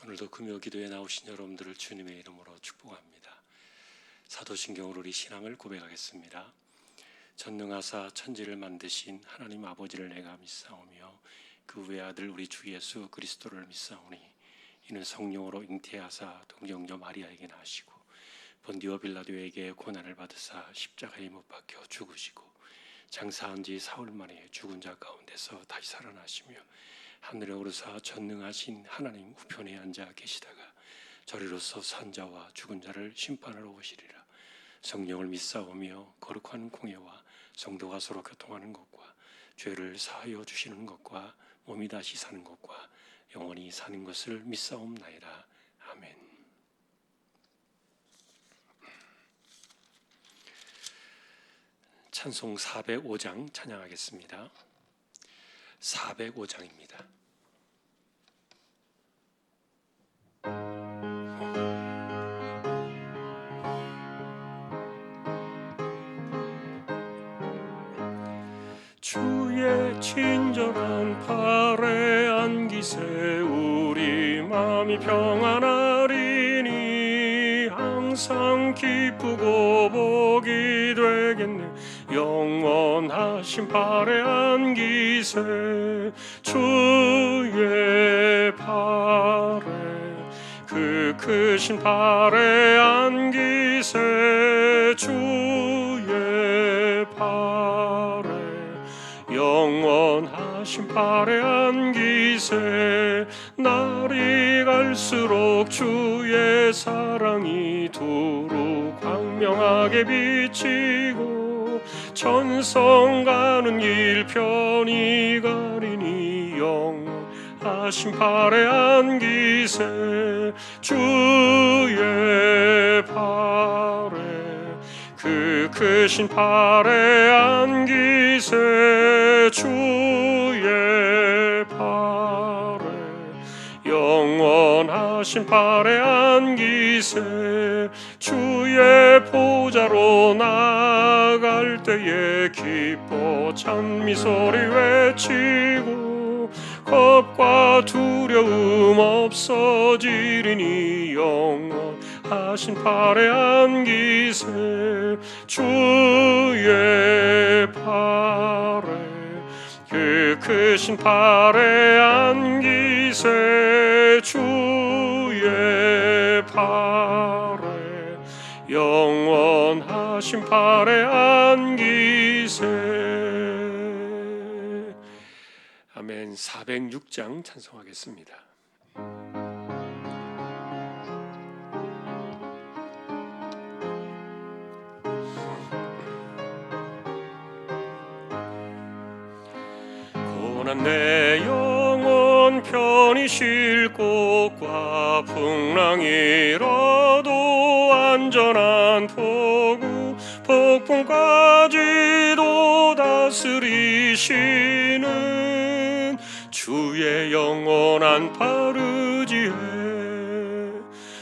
오늘도 금요 기도에 나오신 여러분들을 주님의 이름으로 축복합니다. 사도신경으로 우리 신앙을 고백하겠습니다. 전능하사 천지를 만드신 하나님 아버지를 내가 믿사오며 그 외아들 우리 주 예수 그리스도를 믿사오니 이는 성령으로 잉태하사 동정녀 마리아에게 나시고 본디오 빌라도에게 고난을 받으사 십자가에 못 박혀 죽으시고 장사한 지 사흘 만에 죽은 자 가운데서 다시 살아나시며 하늘에 오르사 전능하신 하나님 우편에 앉아 계시다가 저리로서 산 자와 죽은 자를 심판하러 오시리라. 성령을 믿사오며 거룩한 공예와 성도가 서로 교통하는 것과 죄를 사하여 주시는 것과 몸이 다시 사는 것과 영원히 사는 것을 믿사옵나이다. 아멘. 찬송 405장 찬양하겠습니다. 405장입니다. 주의 친절한 팔에 안기세 우리 마음이 평안하리니 항상 기쁘고 복이 되겠네. 영원하신 팔에 안기세 주의 팔에 그 크신 팔에 안기세 주의 팔에 영원하신 팔에 안기세. 날이 갈수록 주의 사랑이 두루 광명하게 비치고 천성 가는 길 편히 가리니 영원하신 팔에 안기세 주의 팔에 그 크신 팔에 안기세 주의 팔에 영원하신 팔에 안기세. 주의 보좌로 나아갈 때에 기뻐 찬미 소리 외치고 겁과 두려움 없어지리니 영원하신 팔에 안기세 주의 팔에 그 크신 팔에 안기세 주의 팔에 영원하신 팔에 안기세. 아멘. 406장 찬송하겠습니다. 고난 내 영혼 편히 쉴 곳과 풍랑이라도 안전한 포구 폭풍까지도 다스리시는 주의 영원한 팔 의지해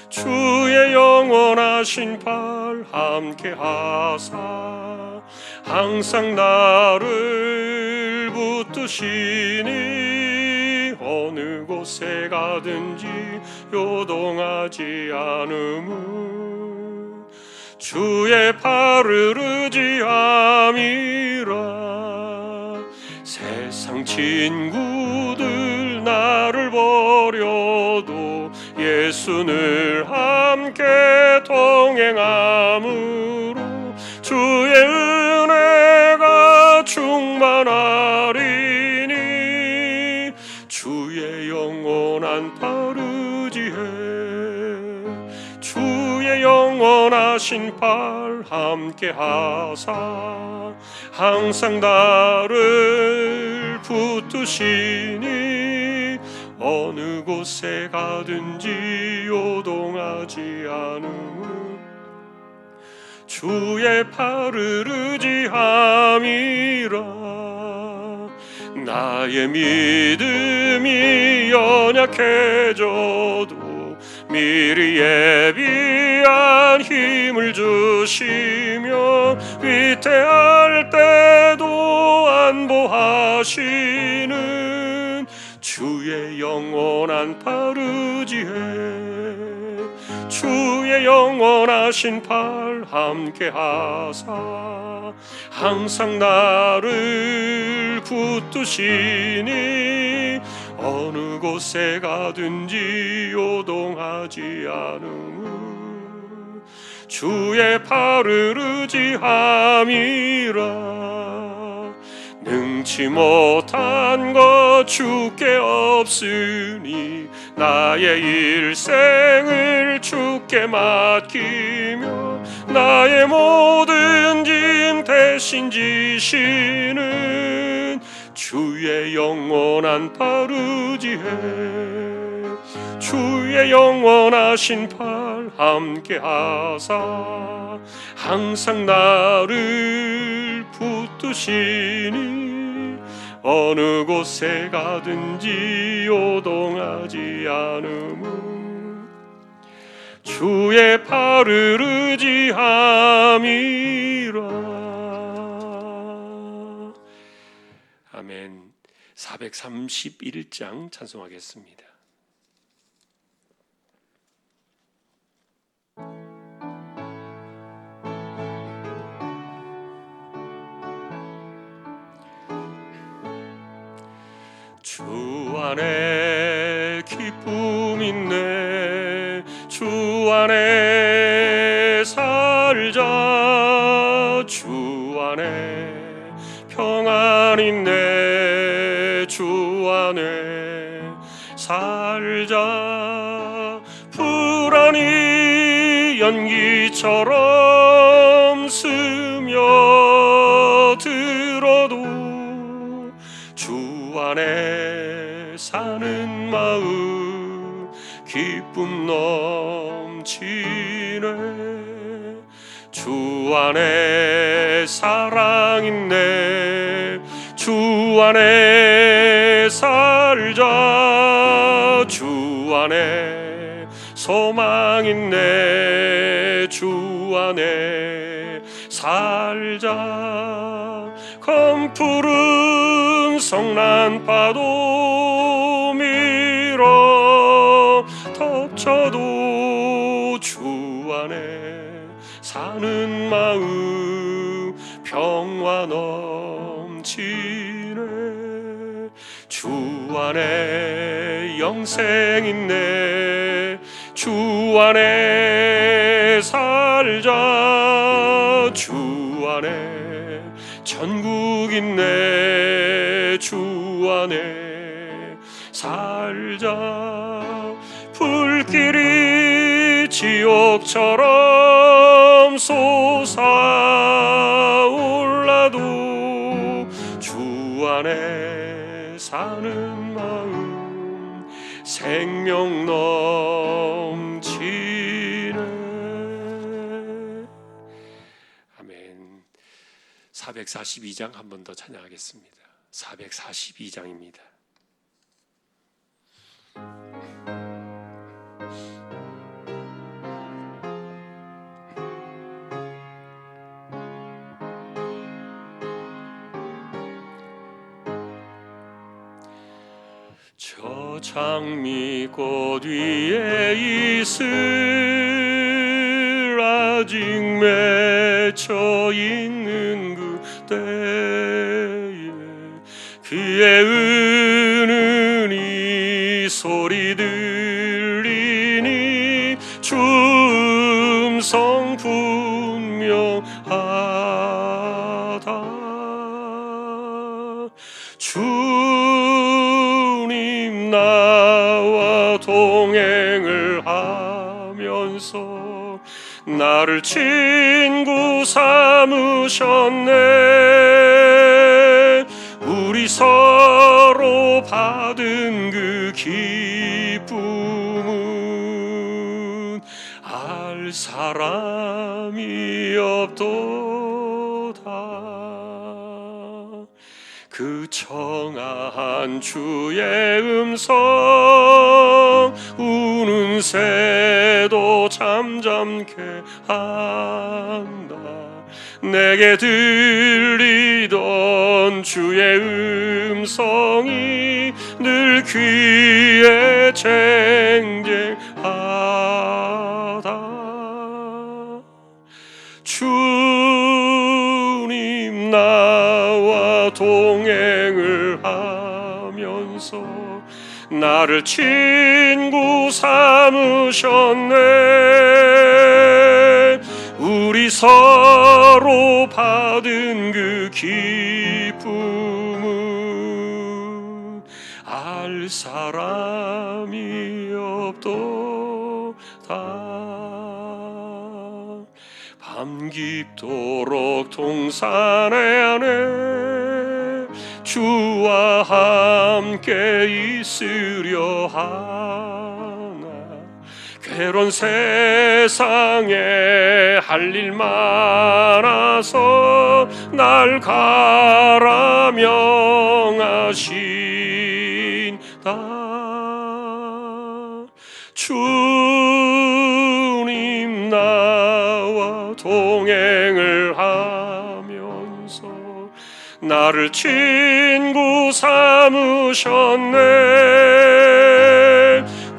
주의 영원하신 팔 함께 하사 항상 나를 붙드시니 어느 곳에 가든지 요동하지 않음은 주의 팔을 의지함이라. 세상 친구들 나를 버려도 예수 늘 함께 동행함으로 주의 은혜가 충만하리니 주의 영원한 팔 의지해 주의 영원하신 팔 함께 하사 항상 나를 붙드시니 어느 곳에 가든지 요동하지 않음은 주의 팔을 의지함이라. 나의 믿음이 연약해져도 미리 예비한 힘을 주시며 위태할 때도 안보하시는 주의 주의 영원한 팔 의지해 주의 영원하신 팔 함께 하사 항상 나를 붙드시니 어느 곳에 가든지 요동하지 않음 주의 팔을 의지함이라 능치 못한 것 주께 없으니 나의 일생을 주께 맡기며 나의 모든 짐 대신 지시는 주의 영원한 팔 의지해 주의 영원하신 팔 함께 하사 항상 나를 붙드시니 어느 곳에 가든지 요동하지 않음은 주의 팔을 의지함이라. 아멘. 431장 찬송하겠습니다. 주 안에 기쁨 있네 주 안에 살자 주 안에 평안 있네 주 안에 살자 불안이 연기처럼 스며들어도 주 안에 사는 마음 기쁨 넘치네 주 안에 사랑 있네 주 안에 살자 주 안에 소망 있네 주 안에 살자 검푸른 성난파도 밀어 덮쳐도 주 안에 사는 마음 평화 넘치네 주 안에 영생 있네 주 안에 살자 주 안에 천국 있네 주 안에 살자 불길이 지옥처럼 솟아올라도 주 안에 사는 마음 생명 넘치네. 아멘. 442장 한 번 더 찬양하겠습니다. 442장입니다. 저 장미꽃 위에 이슬 아직 맺혀 있는 그때에 그의 은은히 소리 들리니 주 음성 분명하다 주님 나와 동행을 하면서 나를 친구 삼으셨네 우리 서로 받은 그 기쁨은 알 사람이 없도다 그 청아한 주의 음성 우는 새도 잠잠케 한다 내게 들리던 주의 음성이 늘 늘 귀에 쟁쟁하다. 주님 나와 동행을 하면서 나를 친구 삼으셨네. 우리 서로 받은 그 기쁨은 알 사람이 없도다. 밤 깊도록 동산에 안에 주와 함께 있으려 하나. 괴로운 세상에 할 일 많아서 날 가라 명하신다. 주님 나와 동행을 하면서 나를 친구 삼으셨네.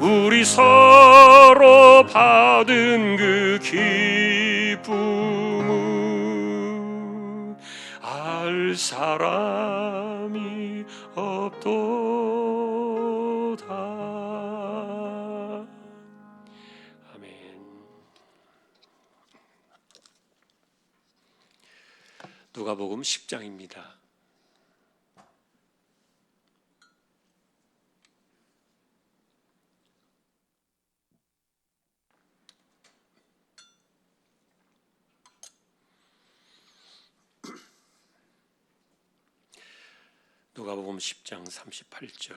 우리 서로 받은 그 기쁨은 알 사람이 없도다. 아멘. 누가복음 10장입니다. 누가복음 10장 38절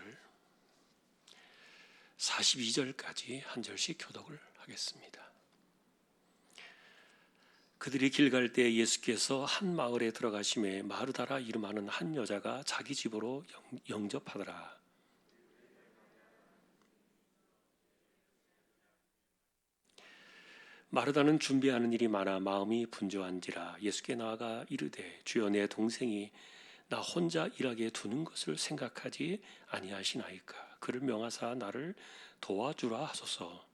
42절까지 한 절씩 교독을 하겠습니다. 그들이 길 갈 때 예수께서 한 마을에 들어가심에 마르다라 이름하는 한 여자가 자기 집으로 영접하더라. 마르다는 준비하는 일이 많아 마음이 분주한지라 예수께 나아가 이르되 주여 내 동생이 나 혼자 일하게 두는 것을 생각하지 아니하시나이까. 그를 명하사 나를 도와주라 하소서.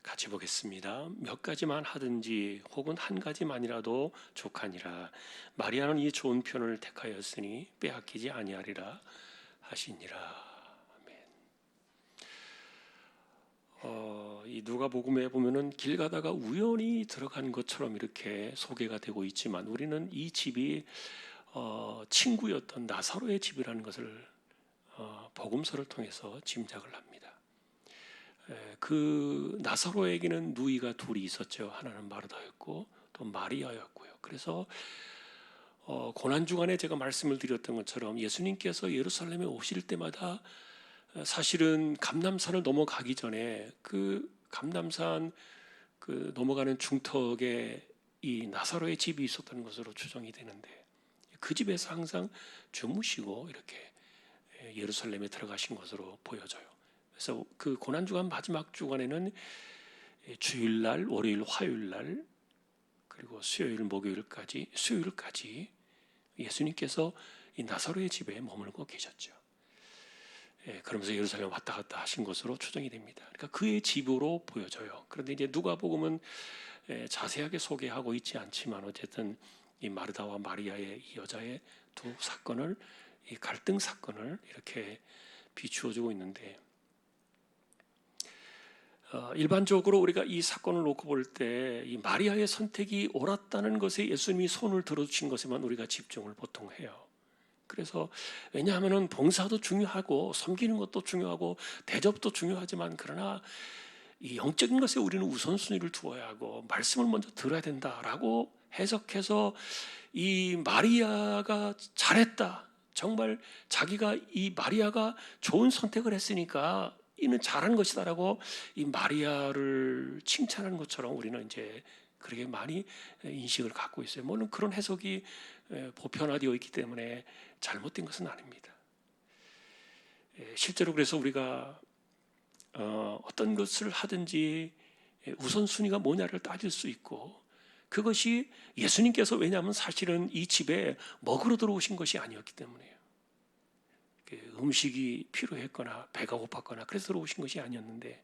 같이 보겠습니다. 몇 가지만 하든지 혹은 한 가지만이라도 족하니라. 마리아는 이 좋은 편을 택하였으니 빼앗기지 아니하리라 하시니라. 이 누가복음에 보면은 길 가다가 우연히 들어간 것처럼 이렇게 소개가 되고 있지만 우리는 이 집이 친구였던 나사로의 집이라는 것을 복음서를 통해서 짐작을 합니다. 그 나사로에게는 누이가 둘이 있었죠. 하나는 마르다였고 또 마리아였고요. 그래서 고난주간에 제가 말씀을 드렸던 것처럼 예수님께서 예루살렘에 오실 때마다 사실은 감람산을 넘어가기 전에 그 감람산 그 넘어가는 중턱에 이 나사로의 집이 있었던 것으로 추정이 되는데 그 집에서 항상 주무시고 이렇게 예루살렘에 들어가신 것으로 보여져요. 그래서 그 고난주간 마지막 주간에는 주일날, 월요일, 화요일날 그리고 수요일, 목요일까지 예수님께서 이 나사로의 집에 머물고 계셨죠. 그러면서 예루살렘 왔다 갔다 하신 것으로 추정이 됩니다. 그러니까 그의 집으로 보여져요. 그런데 이제 누가복음은 자세하게 소개하고 있지 않지만 어쨌든 이 마르다와 마리아의 이 여자의 두 사건을 이 갈등 사건을 이렇게 비추어주고 있는데 일반적으로 우리가 이 사건을 놓고 볼 때 이 마리아의 선택이 옳았다는 것에 예수님이 손을 들어주신 것에만 우리가 집중을 보통 해요. 그래서 왜냐하면 봉사도 중요하고 섬기는 것도 중요하고 대접도 중요하지만 그러나 이 영적인 것에 우리는 우선순위를 두어야 하고 말씀을 먼저 들어야 된다라고 해석해서 이 마리아가 잘했다. 정말 자기가 이 마리아가 좋은 선택을 했으니까 이는 잘한 것이다라고 이 마리아를 칭찬하는 것처럼 우리는 이제 그렇게 많이 인식을 갖고 있어요. 물론 그런 해석이 보편화되어 있기 때문에 잘못된 것은 아닙니다. 실제로 그래서 우리가 어떤 것을 하든지 우선순위가 뭐냐를 따질 수 있고 그것이 예수님께서, 왜냐하면 사실은 이 집에 먹으러 들어오신 것이 아니었기 때문에요. 음식이 필요했거나 배가 고팠거나 그래서 들어오신 것이 아니었는데,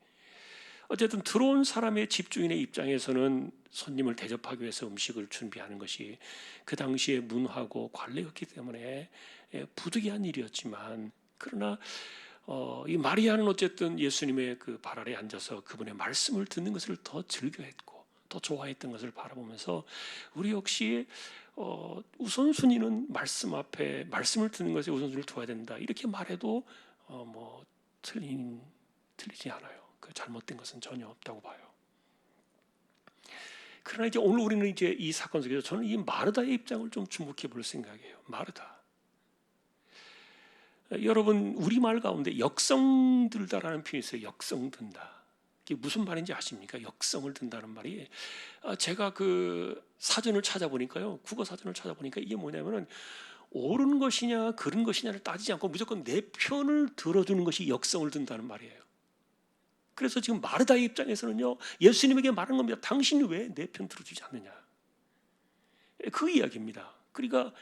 어쨌든 들어온 사람의 집주인의 입장에서는 손님을 대접하기 위해서 음식을 준비하는 것이 그 당시의 문화고 관례였기 때문에 부득이한 일이었지만, 그러나 이 마리아는 어쨌든 예수님의 그 발 아래 앉아서 그분의 말씀을 듣는 것을 더 즐겨했고 더 좋아했던 것을 바라보면서, 우리 역시 우선순위는 말씀 앞에, 말씀을 듣는 것에 우선순위를 둬야 된다, 이렇게 말해도 틀리지 않아요. 그 잘못된 것은 전혀 없다고 봐요. 그러나 이제 오늘 우리는 이제 이 사건 속에서 저는 이 마르다의 입장을 좀 주목해 볼 생각이에요. 마르다. 여러분, 우리말 가운데 역성 들다라는 표현이 있어요. 역성 든다. 이게 무슨 말인지 아십니까? 역성을 든다는 말이, 제가 그 사전을 찾아보니까요, 국어 사전을 찾아보니까 이게 뭐냐면은 옳은 것이냐 그른 것이냐를 따지지 않고 무조건 내 편을 들어주는 것이 역성을 든다는 말이에요. 그래서 지금 마르다의 입장에서는요, 예수님에게 말하는 겁니다. 당신이 왜 내 편 들어주지 않느냐, 그 이야기입니다. 그러니까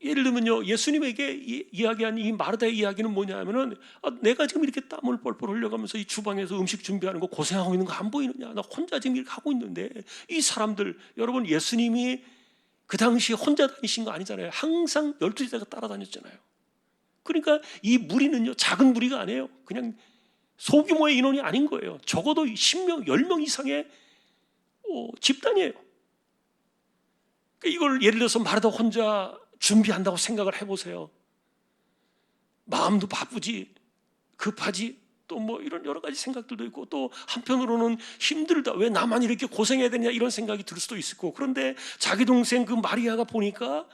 예를 들면요, 예수님에게 이야기한 이 마르다의 이야기는 뭐냐면은, 내가 지금 이렇게 땀을 뻘뻘 흘려가면서 이 주방에서 음식 준비하는 거 고생하고 있는 거 안 보이느냐, 나 혼자 지금 이렇게 하고 있는데, 이 사람들, 여러분, 예수님이 그 당시에 혼자 다니신 거 아니잖아요. 항상 12제자가 따라다녔잖아요. 그러니까 이 무리는요, 작은 무리가 아니에요. 그냥 소규모의 인원이 아닌 거예요. 적어도 10명, 10명 이상의 집단이에요. 이걸 예를 들어서 마르다 혼자 준비한다고 생각을 해보세요. 마음도 바쁘지, 급하지, 또 뭐 이런 여러 가지 생각들도 있고, 또 한편으로는 힘들다, 왜 나만 이렇게 고생해야 되냐, 이런 생각이 들 수도 있을 거고. 그런데 자기 동생 그 마리아가 보니까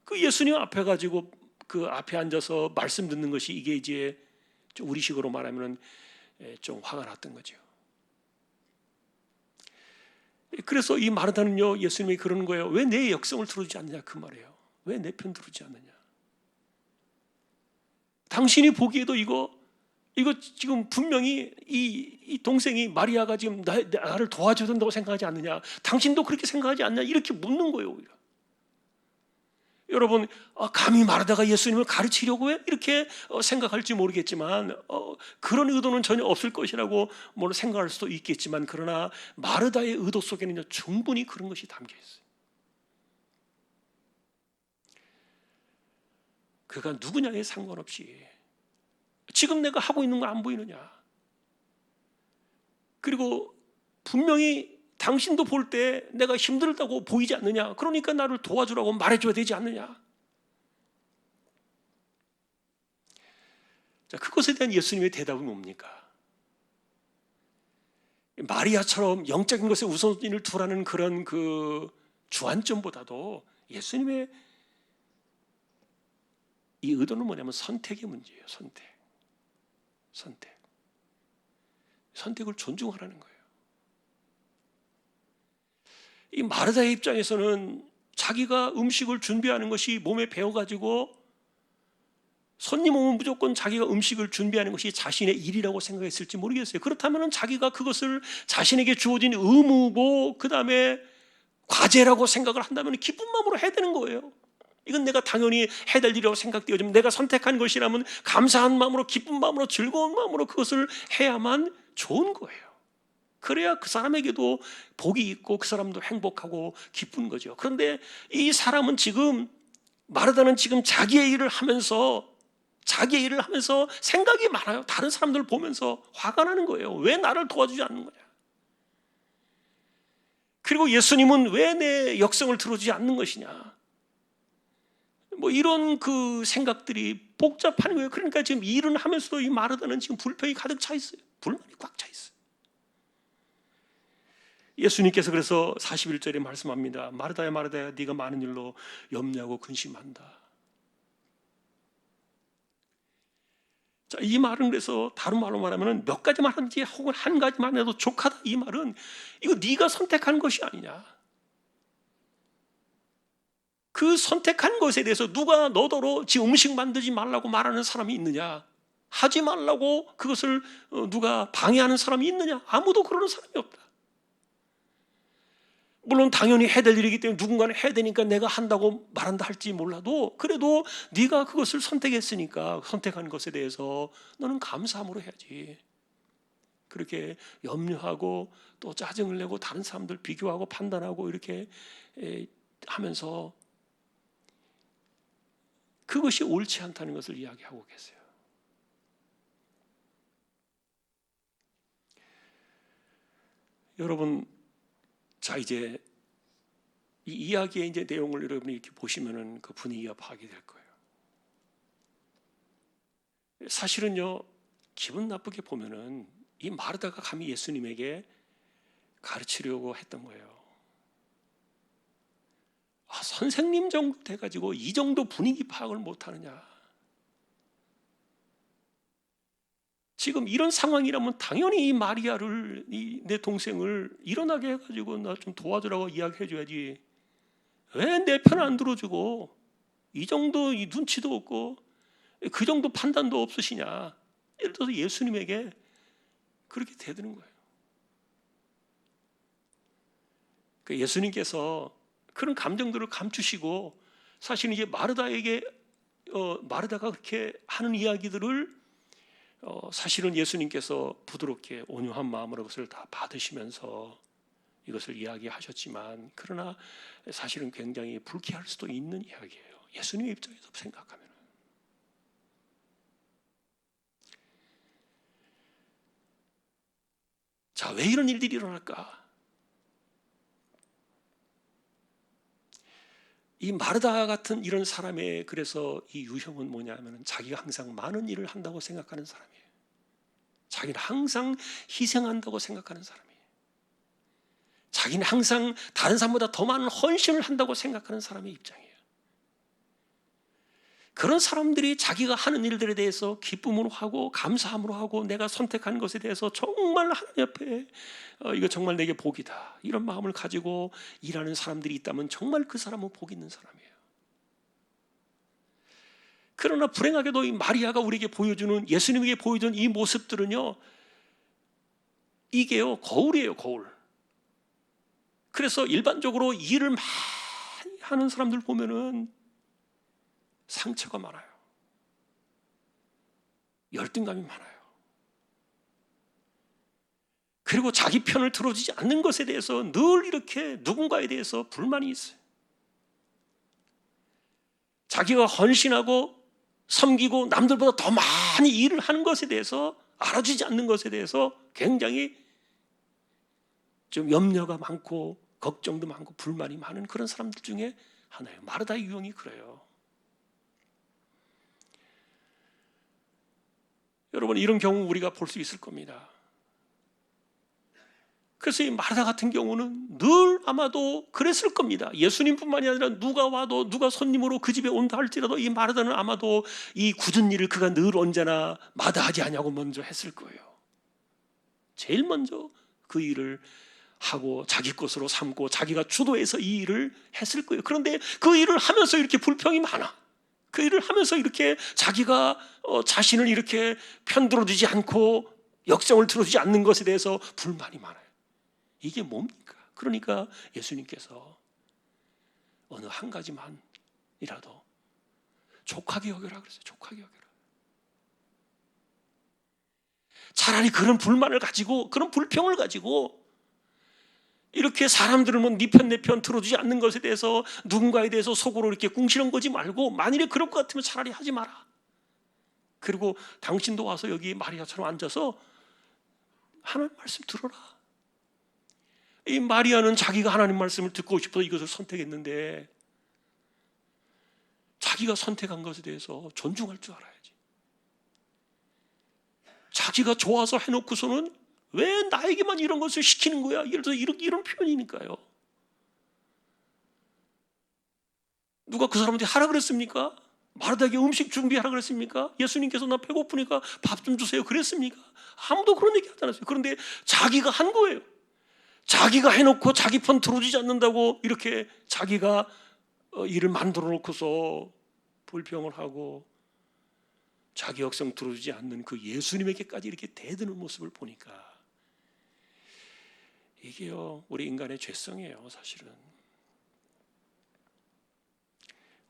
그 예수님 앞에 가지고 그 앞에 앉아서 말씀 듣는 것이, 이게 이제 우리식으로 말하면 좀 화가 났던 거죠. 그래서 이 마르다는요, 예수님이 그러는 거예요. 왜 내 역성을 들어주지 않느냐, 그 말이에요. 왜 내 편 들어주지 않느냐. 당신이 보기에도 이거 지금 분명히 이 동생이 마리아가 지금 나를 도와줘야 된다고 생각하지 않느냐, 당신도 그렇게 생각하지 않느냐, 이렇게 묻는 거예요. 오히려. 여러분, 감히 마르다가 예수님을 가르치려고 해? 이렇게 생각할지 모르겠지만, 그런 의도는 전혀 없을 것이라고 생각할 수도 있겠지만, 그러나 마르다의 의도 속에는 충분히 그런 것이 담겨 있어요. 그가 누구냐에 상관없이 지금 내가 하고 있는 거 안 보이느냐, 그리고 분명히 당신도 볼 때 내가 힘들다고 보이지 않느냐, 그러니까 나를 도와주라고 말해줘야 되지 않느냐. 자, 그것에 대한 예수님의 대답은 뭡니까? 마리아처럼 영적인 것에 우선순위를 두라는 그런 그 주안점보다도 예수님의 이 의도는 뭐냐면 선택의 문제예요. 선택을 존중하라는 거예요. 이 마르다의 입장에서는 자기가 음식을 준비하는 것이 몸에 배어가지고, 손님 오면 무조건 자기가 음식을 준비하는 것이 자신의 일이라고 생각했을지 모르겠어요. 그렇다면 자기가 그것을 자신에게 주어진 의무고 그 다음에 과제라고 생각을 한다면 기쁜 마음으로 해야 되는 거예요. 이건 내가 당연히 해야 될 일이라고 생각되어지면, 내가 선택한 것이라면 감사한 마음으로, 기쁜 마음으로, 즐거운 마음으로 그것을 해야만 좋은 거예요. 그래야 그 사람에게도 복이 있고 그 사람도 행복하고 기쁜 거죠. 그런데 이 사람은 지금, 마르다는 지금 자기의 일을 하면서 생각이 많아요. 다른 사람들 보면서 화가 나는 거예요. 왜 나를 도와주지 않는 거냐. 그리고 예수님은 왜 내 역성을 들어주지 않는 것이냐. 이런 그 생각들이 복잡한 거예요. 그러니까 지금 일은 하면서도 이 마르다는 지금 불평이 가득 차 있어요. 불만이 꽉 차 있어요. 예수님께서 그래서 41절에 말씀합니다. 마르다야 마르다야, 네가 많은 일로 염려하고 근심한다. 자, 이 말은 그래서 다른 말로 말하면 몇 가지만 하든지 혹은 한 가지만 해도 족하다. 이 말은 이거 네가 선택한 것이 아니냐. 그 선택한 것에 대해서 누가 너더러 지금 음식 만들지 말라고 말하는 사람이 있느냐? 하지 말라고 그것을 누가 방해하는 사람이 있느냐? 아무도 그러는 사람이 없다. 물론 당연히 해야 될 일이기 때문에 누군가는 해야 되니까 내가 한다고 말한다 할지 몰라도, 그래도 네가 그것을 선택했으니까 선택한 것에 대해서 너는 감사함으로 해야지. 그렇게 염려하고 또 짜증을 내고 다른 사람들 비교하고 판단하고 이렇게 하면서 그것이 옳지 않다는 것을 이야기하고 계세요. 여러분, 자, 이제 이 이야기의 이제 내용을 여러분이 이렇게 보시면은 그 분위기가 파악이 될 거예요. 사실은요, 기분 나쁘게 보면은 이 마르다가 감히 예수님에게 가르치려고 했던 거예요. 아, 선생님 정도 돼가지고 이 정도 분위기 파악을 못하느냐. 지금 이런 상황이라면 당연히 이 마리아를, 내 동생을 일어나게 해가지고 나 좀 도와주라고 이야기해줘야지. 왜 내 편 안 들어주고 이 정도 이 눈치도 없고 그 정도 판단도 없으시냐. 예를 들어서 예수님에게 그렇게 대드는 거예요. 예수님께서 그런 감정들을 감추시고 사실은 이제 마르다에게 마르다가 그렇게 하는 이야기들을 사실은 예수님께서 부드럽게 온유한 마음으로 그것을 다 받으시면서 이것을 이야기하셨지만, 그러나 사실은 굉장히 불쾌할 수도 있는 이야기예요. 예수님의 입장에서 생각하면. 자, 왜 이런 일들이 일어날까? 이 마르다 같은 이런 사람의 그래서 이 유형은 뭐냐면 자기가 항상 많은 일을 한다고 생각하는 사람이에요. 자기는 항상 희생한다고 생각하는 사람이에요. 자기는 항상 다른 사람보다 더 많은 헌신을 한다고 생각하는 사람의 입장이에요. 그런 사람들이 자기가 하는 일들에 대해서 기쁨으로 하고 감사함으로 하고 내가 선택한 것에 대해서 정말 하나님 앞에 이거 정말 내게 복이다, 이런 마음을 가지고 일하는 사람들이 있다면 정말 그 사람은 복 있는 사람이에요. 그러나 불행하게도 이 마리아가 우리에게 보여주는, 예수님에게 보여준 이 모습들은요, 이게요 거울이에요, 거울. 그래서 일반적으로 일을 많이 하는 사람들 보면은 상처가 많아요. 열등감이 많아요. 그리고 자기 편을 들어주지 않는 것에 대해서 늘 이렇게 누군가에 대해서 불만이 있어요. 자기가 헌신하고 섬기고 남들보다 더 많이 일을 하는 것에 대해서, 알아주지 않는 것에 대해서 굉장히 좀 염려가 많고 걱정도 많고 불만이 많은 그런 사람들 중에 하나예요. 마르다의 유형이 그래요. 여러분, 이런 경우 우리가 볼 수 있을 겁니다. 그래서 이 마르다 같은 경우는 늘 아마도 그랬을 겁니다. 예수님뿐만이 아니라 누가 와도, 누가 손님으로 그 집에 온다 할지라도 이 마르다는 아마도 이 굳은 일을 그가 늘 언제나 마다하지 않냐고 먼저 했을 거예요. 제일 먼저 그 일을 하고 자기 것으로 삼고 자기가 주도해서 이 일을 했을 거예요. 그런데 그 일을 하면서 이렇게 불평이 많아. 그 일을 하면서 이렇게 자기가 자신을 이렇게 편들어주지 않고 역정을 들어주지 않는 것에 대해서 불만이 많아요. 이게 뭡니까? 그러니까 예수님께서 어느 한 가지만이라도 족하게 여겨라 그랬어요. 족하게 여겨라. 차라리 그런 불만을 가지고, 그런 불평을 가지고 이렇게 사람들은 뭐 네 편 내 편 들어주지 않는 것에 대해서 누군가에 대해서 속으로 이렇게 궁시렁 거지 말고, 만일에 그럴 것 같으면 차라리 하지 마라. 그리고 당신도 와서 여기 마리아처럼 앉아서 하나님 말씀 들어라. 이 마리아는 자기가 하나님 말씀을 듣고 싶어서 이것을 선택했는데 자기가 선택한 것에 대해서 존중할 줄 알아야지. 자기가 좋아서 해놓고서는 왜 나에게만 이런 것을 시키는 거야? 예를 들어서 이런 표현이니까요. 누가 그 사람한테 하라 그랬습니까? 마르다에게 음식 준비하라 그랬습니까? 예수님께서 나 배고프니까 밥 좀 주세요 그랬습니까? 아무도 그런 얘기 하지 않았어요. 그런데 자기가 한 거예요. 자기가 해놓고 자기 편 들어주지 않는다고 이렇게 자기가 일을 만들어 놓고서 불평을 하고 자기 역성 들어주지 않는 그 예수님에게까지 이렇게 대드는 모습을 보니까 이게요, 우리 인간의 죄성이에요. 사실은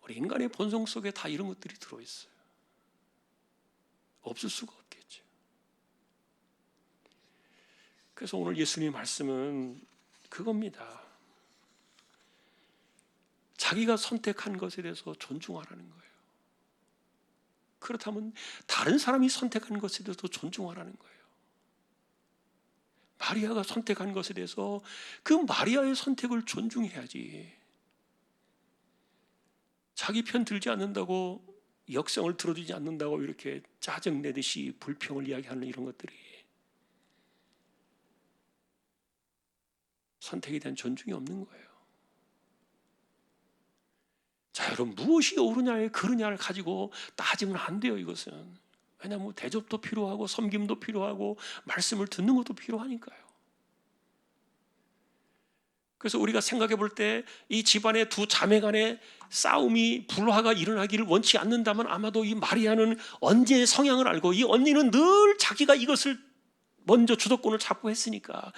우리 인간의 본성 속에 다 이런 것들이 들어있어요. 없을 수가 없겠죠. 그래서 오늘 예수님의 말씀은 그겁니다. 자기가 선택한 것에 대해서 존중하라는 거예요. 그렇다면 다른 사람이 선택한 것에 대해서 존중하라는 거예요. 마리아가 선택한 것에 대해서 그 마리아의 선택을 존중해야지. 자기 편 들지 않는다고, 역성을 들어주지 않는다고 이렇게 짜증내듯이 불평을 이야기하는 이런 것들이 선택에 대한 존중이 없는 거예요. 자, 여러분, 무엇이 옳으냐 그르냐를 가지고 따지면 안 돼요. 이것은 왜냐하면 대접도 필요하고 섬김도 필요하고 말씀을 듣는 것도 필요하니까요. 그래서 우리가 생각해 볼 때 이 집안의 두 자매 간의 싸움이, 불화가 일어나기를 원치 않는다면 아마도 이 마리아는 언니의 성향을 알고, 이 언니는 늘 자기가 이것을 먼저 주도권을 잡고 했으니까,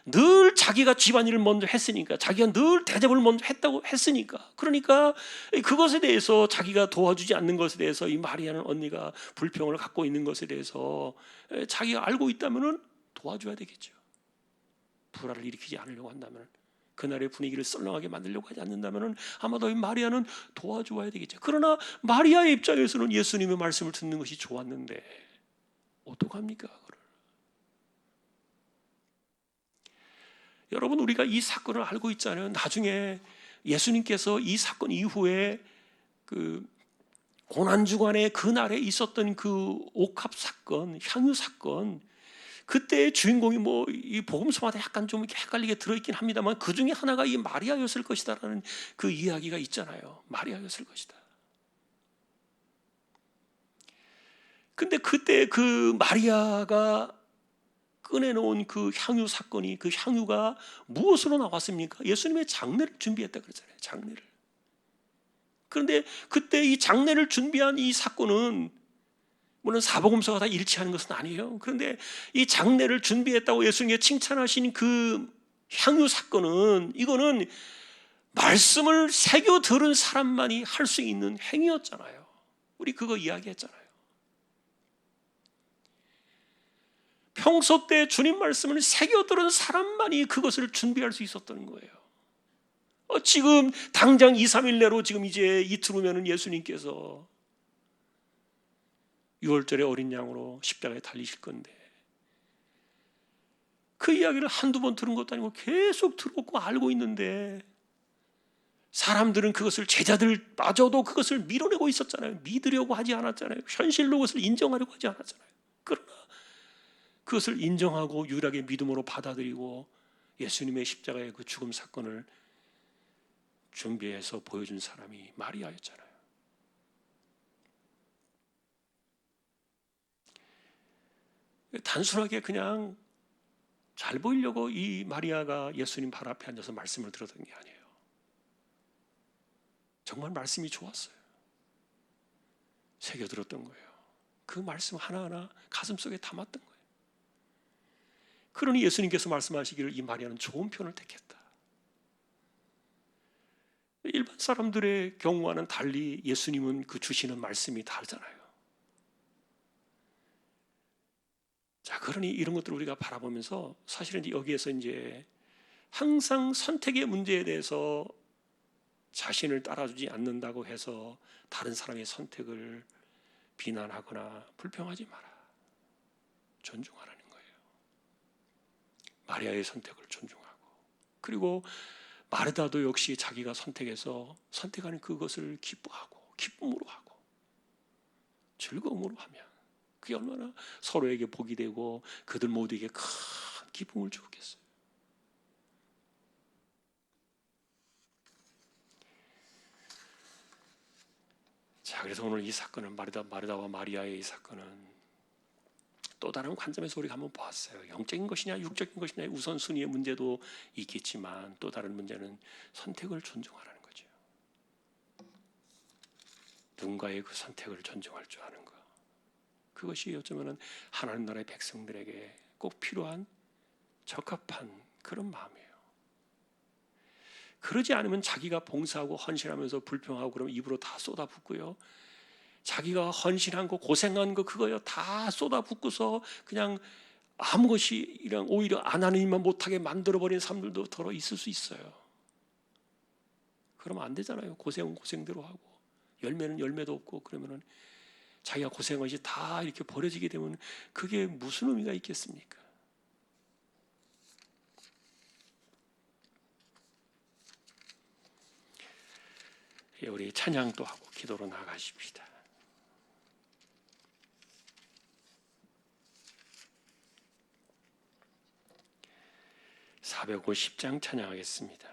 늘 자기가 집안일을 먼저 했으니까, 자기가 늘 대접을 먼저 했다고 했으니까, 그러니까 그것에 대해서 자기가 도와주지 않는 것에 대해서 이 마리아는, 언니가 불평을 갖고 있는 것에 대해서 자기가 알고 있다면 도와줘야 되겠죠. 불화를 일으키지 않으려고 한다면, 그날의 분위기를 썰렁하게 만들려고 하지 않는다면 아마도 이 마리아는 도와줘야 되겠죠. 그러나 마리아의 입장에서는 예수님의 말씀을 듣는 것이 좋았는데 어떡합니까? 여러분, 우리가 이 사건을 알고 있잖아요. 나중에 예수님께서 이 사건 이후에 그 고난주간의 그날에 있었던 그 옥합 사건, 향유 사건, 그때의 주인공이 뭐 이 복음서마다 약간 좀 이렇게 헷갈리게 들어있긴 합니다만 그 중에 하나가 이 마리아였을 것이다라는 그 이야기가 있잖아요. 마리아였을 것이다. 근데 그때 그 마리아가 꺼내놓은 그 향유 사건이, 그 향유가 무엇으로 나왔습니까? 예수님의 장례를 준비했다 그랬잖아요. 장례를. 그런데 그때 이 장례를 준비한 이 사건은, 물론 사복음서가 다 일치하는 것은 아니에요. 그런데 이 장례를 준비했다고 예수님께 칭찬하신 그 향유 사건은, 이거는 말씀을 새겨 들은 사람만이 할 수 있는 행위였잖아요. 우리 그거 이야기했잖아요. 평소 때 주님 말씀을 새겨 들은 사람만이 그것을 준비할 수 있었던 거예요. 지금 당장 2, 3일 내로, 지금 이제 이틀 후면은 예수님께서 6월절에 어린 양으로 십자가에 달리실 건데, 그 이야기를 한두 번 들은 것도 아니고 계속 들었고 알고 있는데, 사람들은 그것을, 제자들마저도 그것을 밀어내고 있었잖아요. 믿으려고 하지 않았잖아요. 현실로 그것을 인정하려고 하지 않았잖아요. 그러나 그것을 인정하고 유일하게 믿음으로 받아들이고 예수님의 십자가의 그 죽음 사건을 준비해서 보여준 사람이 마리아였잖아요. 단순하게 그냥 잘 보이려고 이 마리아가 예수님 발 앞에 앉아서 말씀을 들었던 게 아니에요. 정말 말씀이 좋았어요. 새겨들었던 거예요. 그 말씀 하나하나 가슴속에 담았던 거예요. 그러니 예수님께서 말씀하시기를 이 마리아는 좋은 편을 택했다. 일반 사람들의 경우와는 달리 예수님은 그 주시는 말씀이 다르잖아요. 자, 그러니 이런 것들을 우리가 바라보면서 사실은 여기에서 이제 항상 선택의 문제에 대해서 자신을 따라주지 않는다고 해서 다른 사람의 선택을 비난하거나 불평하지 마라. 존중하라는 거예요. 마리아의 선택을 존중하고, 그리고 마르다도 역시 자기가 선택해서 선택하는 그것을 기뻐하고 기쁨으로 하고 즐거움으로 하면 그게 얼마나 서로에게 복이 되고 그들 모두에게 큰 기쁨을 주겠어요. 자, 그래서 오늘 이 사건은, 마르다와 마리아의 이 사건은 또 다른 관점에서 우리가 한번 보았어요. 영적인 것이냐 육적인 것이냐의 우선순위의 문제도 있겠지만 또 다른 문제는 선택을 존중하라는 거죠. 누군가의 그 선택을 존중할 줄 아는 것, 그것이 어쩌면 하나님 나라의 백성들에게 꼭 필요한 적합한 그런 마음이에요. 그러지 않으면 자기가 봉사하고 헌신하면서 불평하고 그러면 입으로 다 쏟아붓고요. 자기가 헌신한 거 고생한 거 그거요 다 쏟아붓고서 그냥 아무 것이 오히려 안 하는 일만 못하게 만들어버린 사람들도 더러 있을 수 있어요. 그러면 안 되잖아요. 고생은 고생대로 하고 열매는 열매도 없고 그러면은 자기가 고생한 것이 다 이렇게 버려지게 되면 그게 무슨 의미가 있겠습니까? 우리 찬양도 하고 기도로 나가십시다. (450장) 찬양하겠습니다.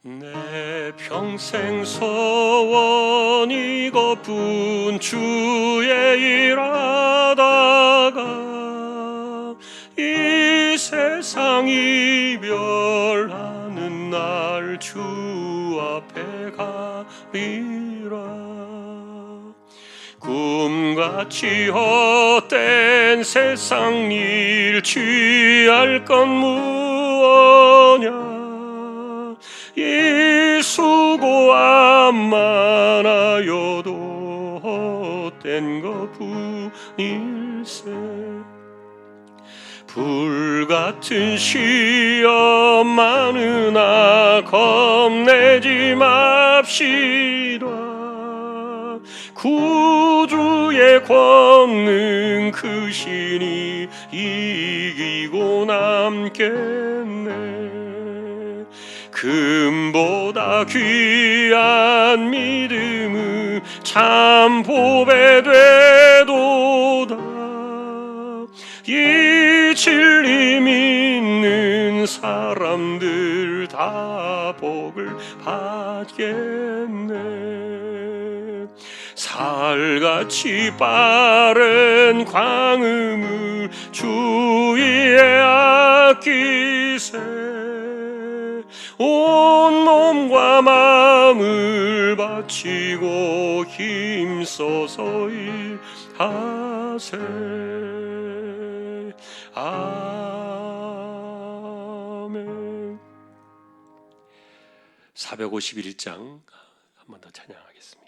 내 평생 소원 이것뿐 주의 일하다가 이 세상 이별하는 날 주 앞에 가리라. 꿈같이 헛된 세상 일 취할 건 무엇냐. 이 수고함 많아여도 헛된 것뿐일세. 불같은 시험 많으나 겁내지 맙시다. 구주의 권능 크시니 이기고 남겠네. 금보다 귀한 믿음은 참 보배되도다. 이 진리 믿는 사람들 다 복을 받겠네. 살같이 빠른 광음을 주위에 아끼세. 온 몸과 마음을 바치고 힘써서 일하세. 아멘. 451장 한 번 더 찬양하겠습니다.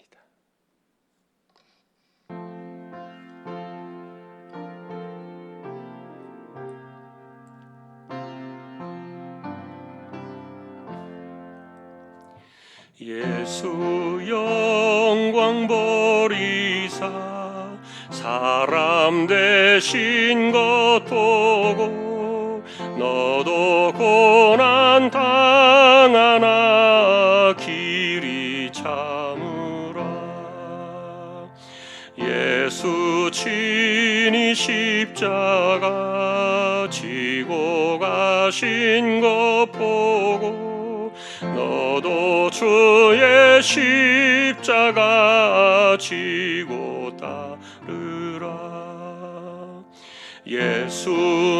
예수 영광 버리사 사람 되신 것 보고 너도 고난 당하나 길이 참으라. 예수 친히 십자가 지고 가신 것 보고 너도 주의 십자가 지고 따르라. 예수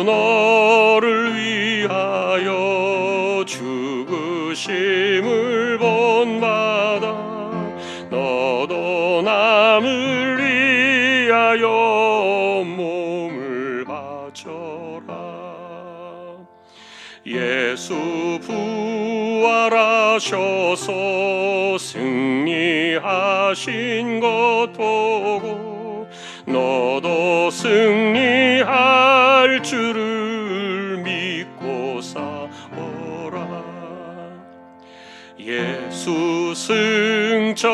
너를 위하여 죽으심을 본받아 너도 남을 위하여 몸을 바쳐라. 예수 부활하셔서 승리하신 것 보고 너도 승리할 줄을 믿고 싸워라. 예수 승천하셔서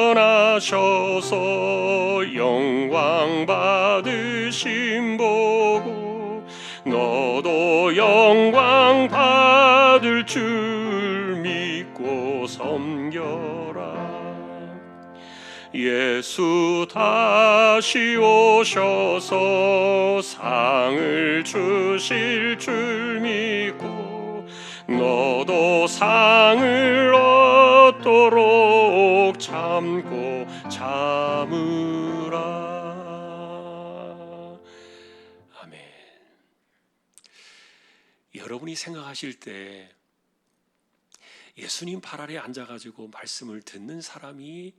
영광 받으심 보고 너도 영광 받을 줄 믿고 섬겨라. 예수 다시 오셔서 상을 주실 줄 믿고 너도 상을 얻도록 참고 참으라. 아멘. 여러분이 생각하실 때 예수님 발 아래 앉아가지고 말씀을 듣는 사람이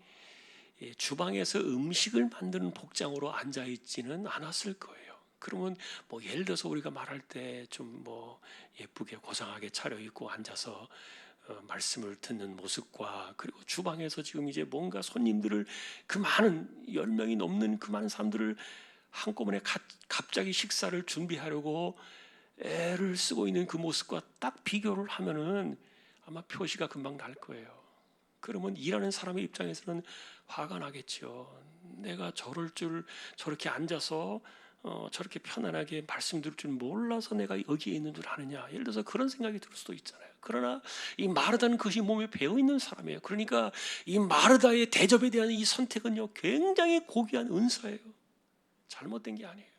주방에서 음식을 만드는 복장으로 앉아 있지는 않았을 거예요. 그러면 뭐 예를 들어서 우리가 말할 때 좀 뭐 예쁘게 고상하게 차려입고 앉아서 말씀을 듣는 모습과, 그리고 주방에서 지금 이제 뭔가 손님들을, 그 많은 10명이 넘는 그 많은 사람들을 한꺼번에 갑자기 식사를 준비하려고 애를 쓰고 있는 그 모습과 딱 비교를 하면은 아마 표시가 금방 날 거예요. 그러면 일하는 사람의 입장에서는 화가 나겠죠. 내가 저렇게 앉아서 저렇게 편안하게 말씀 들을 줄 몰라서 내가 여기에 있는 줄 아느냐, 예를 들어서 그런 생각이 들 수도 있잖아요. 그러나 이 마르다는 것이 몸에 배어 있는 사람이에요. 그러니까 이 마르다의 대접에 대한 이 선택은요, 굉장히 고귀한 은사예요. 잘못된 게 아니에요.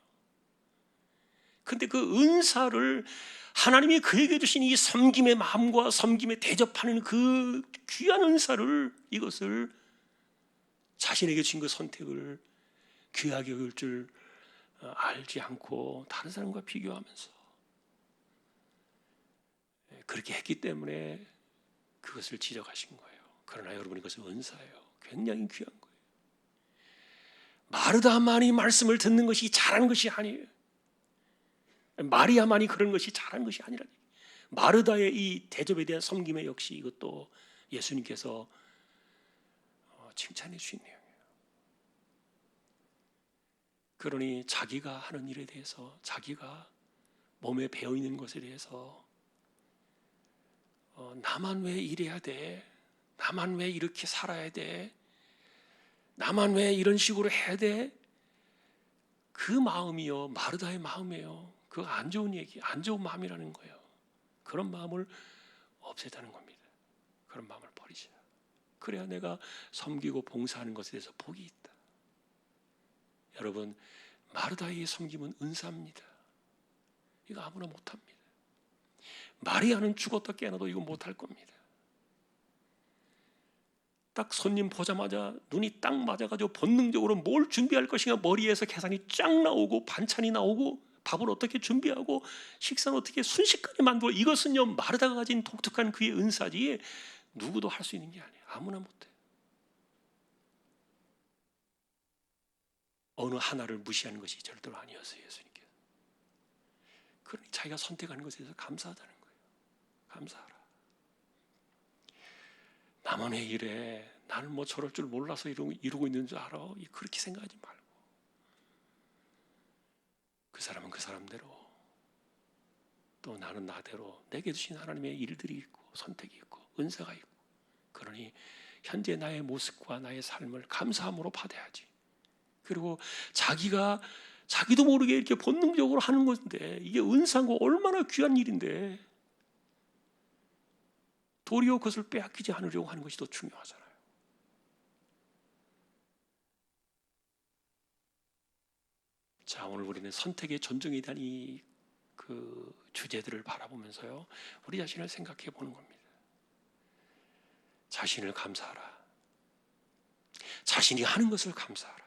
근데 그 은사를, 하나님이 그에게 주신 이 섬김의 마음과 섬김에 대접하는 그 귀한 은사를, 이것을 자신에게 주신 그 선택을 귀하게 여길 줄 알지 않고 다른 사람과 비교하면서 그렇게 했기 때문에 그것을 지적하신 거예요. 그러나 여러분, 이것은 은사예요. 굉장히 귀한 거예요. 마르다만이 말씀을 듣는 것이 잘한 것이 아니에요. 마리아만이 그런 것이 잘한 것이 아니라, 마르다의 이 대접에 대한 섬김에 역시 이것도 예수님께서 칭찬해 주신 내용이에요. 그러니 자기가 하는 일에 대해서, 자기가 몸에 배어 있는 것에 대해서 나만 왜 이래야 돼? 나만 왜 이렇게 살아야 돼? 나만 왜 이런 식으로 해야 돼? 그 마음이요, 마르다의 마음이에요. 그 안 좋은 얘기, 안 좋은 마음이라는 거예요. 그런 마음을 없애자는 겁니다. 그런 마음을 버리자. 그래야 내가 섬기고 봉사하는 것에 대해서 복이 있다. 여러분, 마르다의 섬김은 은사입니다. 이거 아무나 못합니다. 마리아는 죽었다 깨어나도 이거 못할 겁니다. 딱 손님 보자마자 눈이 딱 맞아가지고 본능적으로 뭘 준비할 것인가 머리에서 계산이 쫙 나오고, 반찬이 나오고, 밥을 어떻게 준비하고, 식사는 어떻게 순식간에 만들고, 이것은요, 마르다가 가진 독특한 그의 은사지 누구도 할 수 있는 게 아니에요. 아무나 못해요. 어느 하나를 무시하는 것이 절대로 아니었어요, 예수님께서. 그러니 자기가 선택하는 것에 대해서 감사하다는 거예요. 감사하라. 나만 왜 이래? 나는 뭐 저럴 줄 몰라서 이러고 있는 줄 알아? 그렇게 생각하지 말고, 그 사람은 그 사람대로, 또 나는 나대로 내게 주신 하나님의 일들이 있고, 선택이 있고, 은사가 있고, 그러니 현재 나의 모습과 나의 삶을 감사함으로 받아야지. 그리고 자기도 모르게 이렇게 본능적으로 하는 건데, 이게 은사인 거 얼마나 귀한 일인데, 도리어 그것을 빼앗기지 않으려고 하는 것이 더 중요하잖아요. 자, 오늘 우리는 선택의 존중에 대한 이 그 주제들을 바라보면서요, 우리 자신을 생각해 보는 겁니다. 자신을 감사하라. 자신이 하는 것을 감사하라.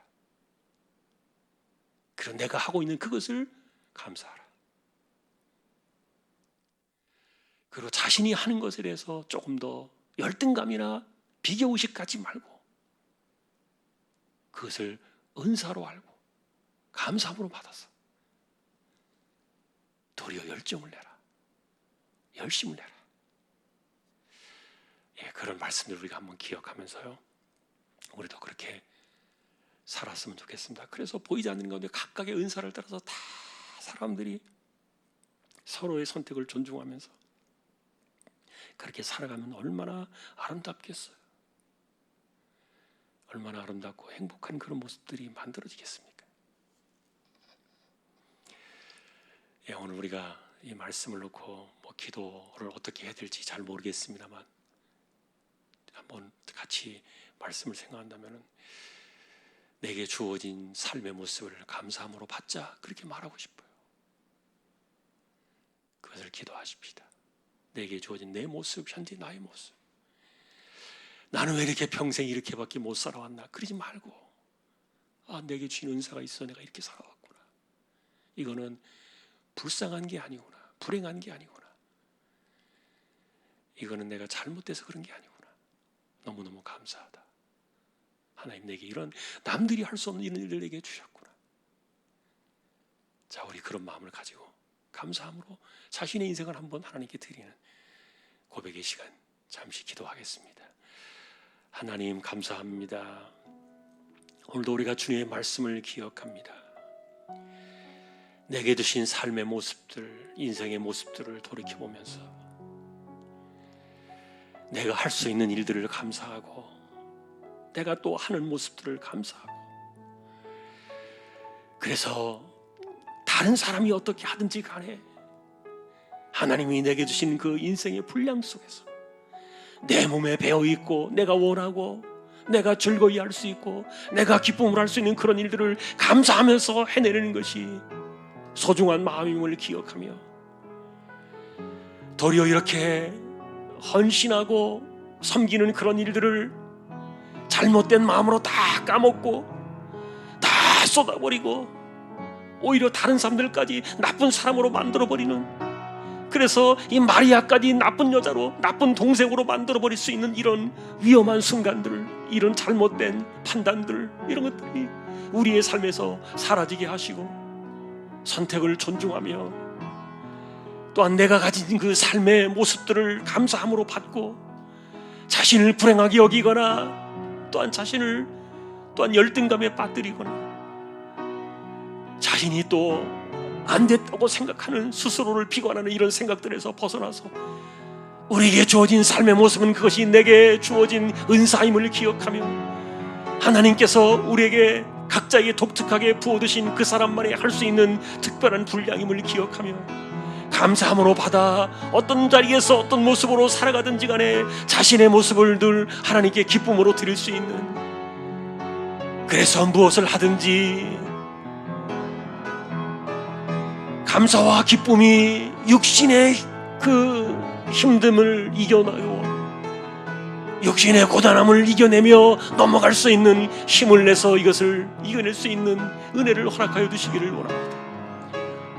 그리고 내가 하고 있는 그것을 감사하라. 그리고 자신이 하는 것에 대해서 조금 더 열등감이나 비교의식 갖지 말고, 그것을 은사로 알고 감사함으로 받아서 도리어 열정을 내라. 열심을 내라. 그런 말씀들 우리가 한번 기억하면서요, 우리도 그렇게 살았으면 좋겠습니다. 그래서 보이지 않는 가운데 각각의 은사를 따라서 다 사람들이 서로의 선택을 존중하면서 그렇게 살아가면 얼마나 아름답겠어요. 얼마나 아름답고 행복한 그런 모습들이 만들어지겠습니까? 오늘 우리가 이 말씀을 놓고 뭐 기도를 어떻게 해야 될지 잘 모르겠습니다만, 한번 같이 말씀을 생각한다면, 내게 주어진 삶의 모습을 감사함으로 받자, 그렇게 말하고 싶어요. 그것을 기도하십시다. 내게 주어진 내 모습, 현재 나의 모습, 나는 왜 이렇게 평생 이렇게밖에 못 살아왔나, 그러지 말고, 내게 주신 은사가 있어 내가 이렇게 살아왔구나, 이거는 불쌍한 게 아니구나, 불행한 게 아니구나, 이거는 내가 잘못돼서 그런 게 아니구나. 너무너무 감사하다. 하나님 내게 이런 남들이 할 수 없는 이런 일을 내게 주셨구나. 자, 우리 그런 마음을 가지고 감사함으로 자신의 인생을 한번 하나님께 드리는 고백의 시간 잠시 기도하겠습니다. 하나님 감사합니다. 오늘도 우리가 주님의 말씀을 기억합니다. 내게 주신 삶의 모습들, 인생의 모습들을 돌이켜보면서 내가 할 수 있는 일들을 감사하고 내가 또 하는 모습들을 감사하고, 그래서 다른 사람이 어떻게 하든지 간에 하나님이 내게 주신 그 인생의 분량 속에서 내 몸에 배어있고 내가 원하고 내가 즐거이 할 수 있고 내가 기쁨을 할 수 있는 그런 일들을 감사하면서 해내는 것이 소중한 마음임을 기억하며, 도리어 이렇게 헌신하고 섬기는 그런 일들을 잘못된 마음으로 다 까먹고 다 쏟아버리고 오히려 다른 사람들까지 나쁜 사람으로 만들어버리는, 그래서 이 마리아까지 나쁜 여자로, 나쁜 동생으로 만들어버릴 수 있는 이런 위험한 순간들, 이런 잘못된 판단들, 이런 것들이 우리의 삶에서 사라지게 하시고 선택을 존중하며 또한 내가 가진 그 삶의 모습들을 감사함으로 받고 자신을 불행하게 여기거나 또한 자신을 또한 열등감에 빠뜨리거나 자신이 또 안 됐다고 생각하는, 스스로를 비관하는 이런 생각들에서 벗어나서 우리에게 주어진 삶의 모습은 그것이 내게 주어진 은사임을 기억하며 하나님께서 우리에게 각자에게 독특하게 부어두신 그 사람만이 할 수 있는 특별한 분량임을 기억하며 감사함으로 받아 어떤 자리에서 어떤 모습으로 살아가든지 간에 자신의 모습을 늘 하나님께 기쁨으로 드릴 수 있는, 그래서 무엇을 하든지 감사와 기쁨이 육신의 그 힘듦을 이겨내고 육신의 고단함을 이겨내며 넘어갈 수 있는 힘을 내서 이것을 이겨낼 수 있는 은혜를 허락하여 주시기를 원합니다.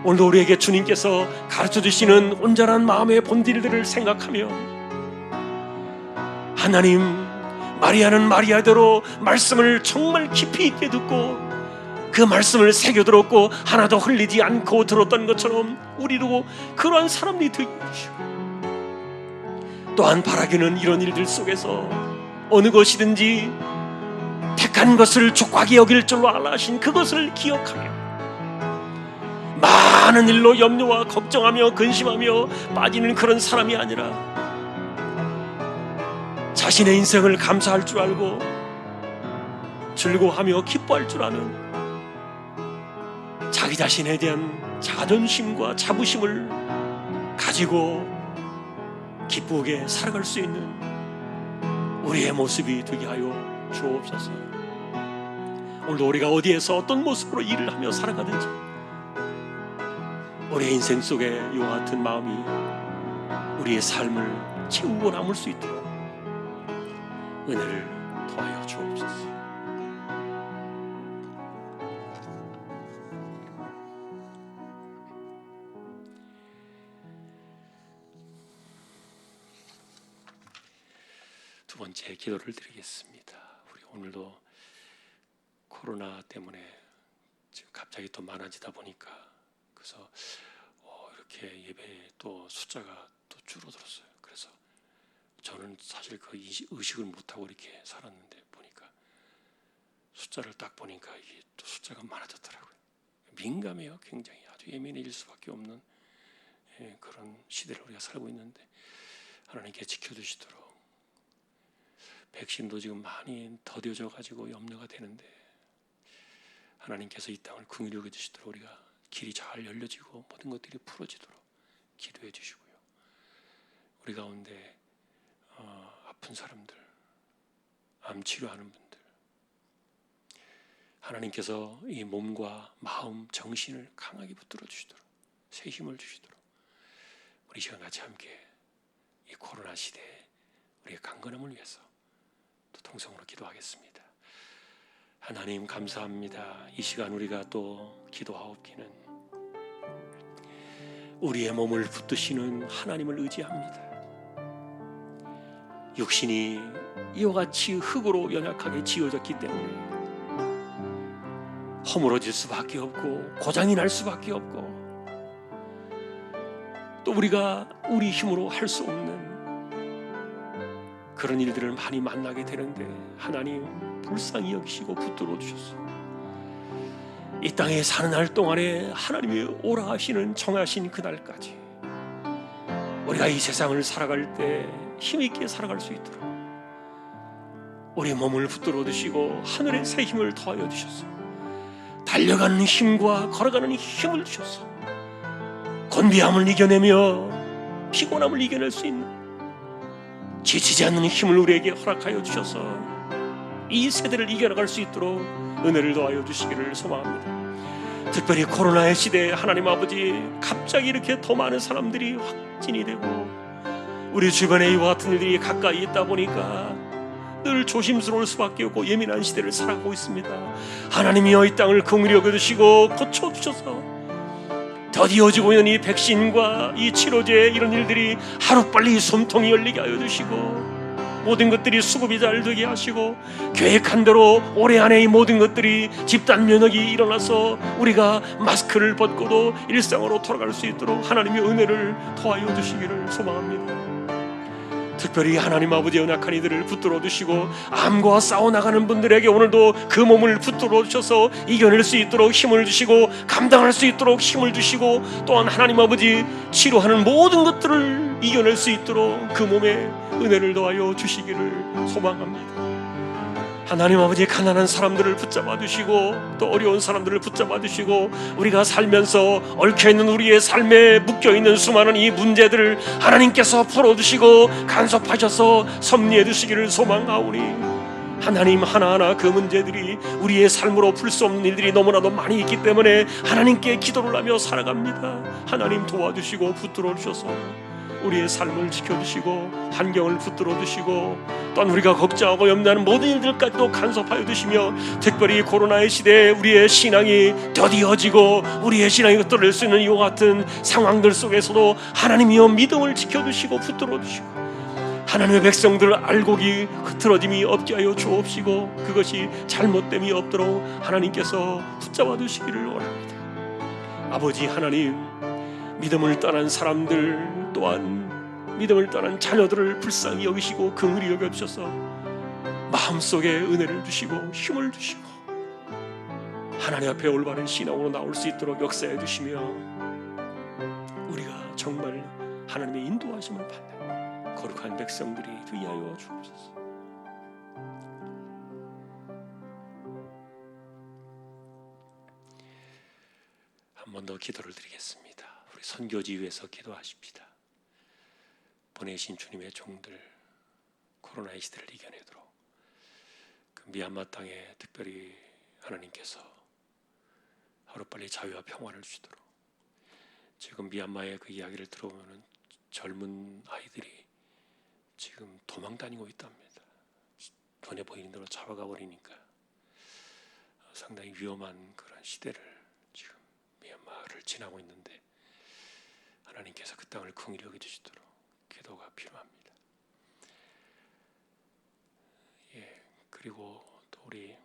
오늘도 우리에게 주님께서 가르쳐 주시는 온전한 마음의 본질들을 생각하며 하나님, 마리아는 마리아대로 말씀을 정말 깊이 있게 듣고 그 말씀을 새겨들었고 하나도 흘리지 않고 들었던 것처럼 우리도 그러한 사람이 되게 해주시고, 또한 바라기는 이런 일들 속에서 어느 것이든지 택한 것을 족하게 여길 줄로 알아하신 그것을 기억하며 많은 일로 염려와 걱정하며 근심하며 빠지는 그런 사람이 아니라 자신의 인생을 감사할 줄 알고 즐거워하며 기뻐할 줄 아는, 자기 자신에 대한 자존심과 자부심을 가지고 기쁘게 살아갈 수 있는 우리의 모습이 되게 하여 주옵소서. 오늘도 우리가 어디에서 어떤 모습으로 일을 하며 살아가든지 우리의 인생 속에 이와 같은 마음이 우리의 삶을 채우고 남을 수 있도록 은혜를 더하여 주옵소서. 두 번째 기도를 드리겠습니다. 우리 오늘도 코로나 때문에 지금 갑자기 또 많아지다 보니까 그래서 이렇게 예배 또 숫자가 또 줄어들었어요. 그래서 저는 사실 그 의식을 못하고 이렇게 살았는데 보니까 숫자를 딱 보니까 이게 또 숫자가 많아졌더라고요. 민감해요. 굉장히 아주 예민해질 수밖에 없는 그런 시대를 우리가 살고 있는데 하나님께 지켜주시도록, 백신도 지금 많이 더뎌져 가지고 염려가 되는데 하나님께서 이 땅을 긍휼히 여겨 주시도록 우리가 길이 잘 열려지고 모든 것들이 풀어지도록 기도해 주시고요. 우리 가운데 아픈 사람들, 암 치료하는 분들, 하나님께서 이 몸과 마음, 정신을 강하게 붙들어 주시도록 새 힘을 주시도록 우리 시간 같이 함께 이 코로나 시대에 우리의 강건함을 위해서 또 통성으로 기도하겠습니다. 하나님 감사합니다. 이 시간 우리가 또 기도하옵기는 우리의 몸을 붙드시는 하나님을 의지합니다. 육신이 이와 같이 흙으로 연약하게 지어졌기 때문에 허물어질 수밖에 없고 고장이 날 수밖에 없고 또 우리가 우리 힘으로 할 수 없는 그런 일들을 많이 만나게 되는데 하나님 불쌍히 여기시고 붙들어 주셨어요. 이 땅에 사는 날 동안에 하나님이 오라 하시는 정하신 그날까지 우리가 이 세상을 살아갈 때 힘있게 살아갈 수 있도록 우리 몸을 붙들어 주시고 하늘의 새 힘을 더하여 주셔서 달려가는 힘과 걸어가는 힘을 주셔서 곤비함을 이겨내며 피곤함을 이겨낼 수 있는 지치지 않는 힘을 우리에게 허락하여 주셔서 이 세대를 이겨나갈 수 있도록 은혜를 더하여 주시기를 소망합니다. 특별히 코로나의 시대에 하나님 아버지 갑자기 이렇게 더 많은 사람들이 확진이 되고 우리 주변에 이와 같은 일들이 가까이 있다 보니까 늘 조심스러울 수밖에 없고 예민한 시대를 살아가고 있습니다. 하나님이여 이 땅을 긍휼히 여겨주시고 고쳐주셔서 더디어지고 있는 이 백신과 이 치료제 이런 일들이 하루빨리 숨통이 열리게 하여 주시고 모든 것들이 수급이 잘 되게 하시고 계획한 대로 올해 안에 이 모든 것들이 집단 면역이 일어나서 우리가 마스크를 벗고도 일상으로 돌아갈 수 있도록 하나님의 은혜를 더하여 주시기를 소망합니다. 특별히 하나님 아버지 연약한 이들을 붙들어 주시고 암과 싸워나가는 분들에게 오늘도 그 몸을 붙들어 주셔서 이겨낼 수 있도록 힘을 주시고 감당할 수 있도록 힘을 주시고 또한 하나님 아버지 치료하는 모든 것들을 이겨낼 수 있도록 그 몸에 은혜를 더하여 주시기를 소망합니다. 하나님 아버지 가난한 사람들을 붙잡아 주시고 또 어려운 사람들을 붙잡아 주시고 우리가 살면서 얽혀있는 우리의 삶에 묶여있는 수많은 이 문제들을 하나님께서 풀어주시고 간섭하셔서 섭리해 주시기를 소망하오니 하나님 하나하나 그 문제들이 우리의 삶으로 풀 수 없는 일들이 너무나도 많이 있기 때문에 하나님께 기도를 하며 살아갑니다. 하나님 도와주시고 붙들어 주셔서 우리의 삶을 지켜주시고 환경을 붙들어 주시고 또한 우리가 걱정하고 염려하는 모든 일들까지도 간섭하여 주시며 특별히 코로나의 시대에 우리의 신앙이 더디어지고 우리의 신앙이 흩어질 수 있는 이와 같은 상황들 속에서도 하나님이여 믿음을 지켜주시고 붙들어 주시고 하나님의 백성들을 알곡이 흐트러짐이 없게 하여 주옵시고 그것이 잘못됨이 없도록 하나님께서 붙잡아 주시기를 원합니다. 아버지 하나님 믿음을 떠난 사람들 또한 믿음을 떠난 자녀들을 불쌍히 여기시고 긍휼히 여겨주셔서 마음속에 은혜를 주시고 힘을 주시고 하나님 앞에 올바른 신앙으로 나올 수 있도록 역사해 주시며 우리가 정말 하나님의 인도하심을 받는 거룩한 백성들이 되게 하여 주옵소서. 한 번 더 기도를 드리겠습니다. 우리 선교지 위에서 기도하십시다. 보내신 주님의 종들 코로나의 시대를 이겨내도록 그 미얀마 땅에 특별히 하나님께서 하루빨리 자유와 평화를 주시도록 지금 미얀마의 그 이야기를 들어보면 젊은 아이들이 지금 도망 다니고 있답니다. 눈에 보이는 대로 잡아가 버리니까 상당히 위험한 그런 시대를 지금 미얀마를 지나고 있는데 하나님께서 그 땅을 긍휼히 여겨주시도록 기도가 필요합니다. 예, 그리고 또 우리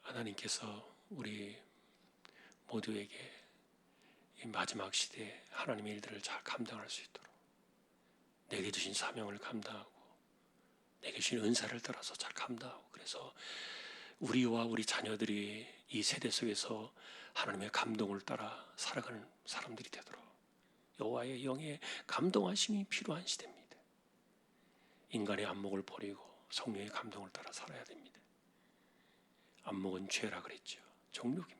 하나님께서 우리 모두에게 이 마지막 시대에 하나님의 일들을 잘 감당할 수 있도록 내게 주신 사명을 감당하고 내게 주신 은사를 따라서 잘 감당하고 그래서 우리와 우리 자녀들이 이 세대 속에서 하나님의 감동을 따라 살아가는 사람들이 되도록 여호와의 영의 감동하심이 필요한 시대입니다. 인간의 안목을 버리고 성령의 감동을 따라 살아야 됩니다. 안목은 죄라 그랬죠. 정욕입니다.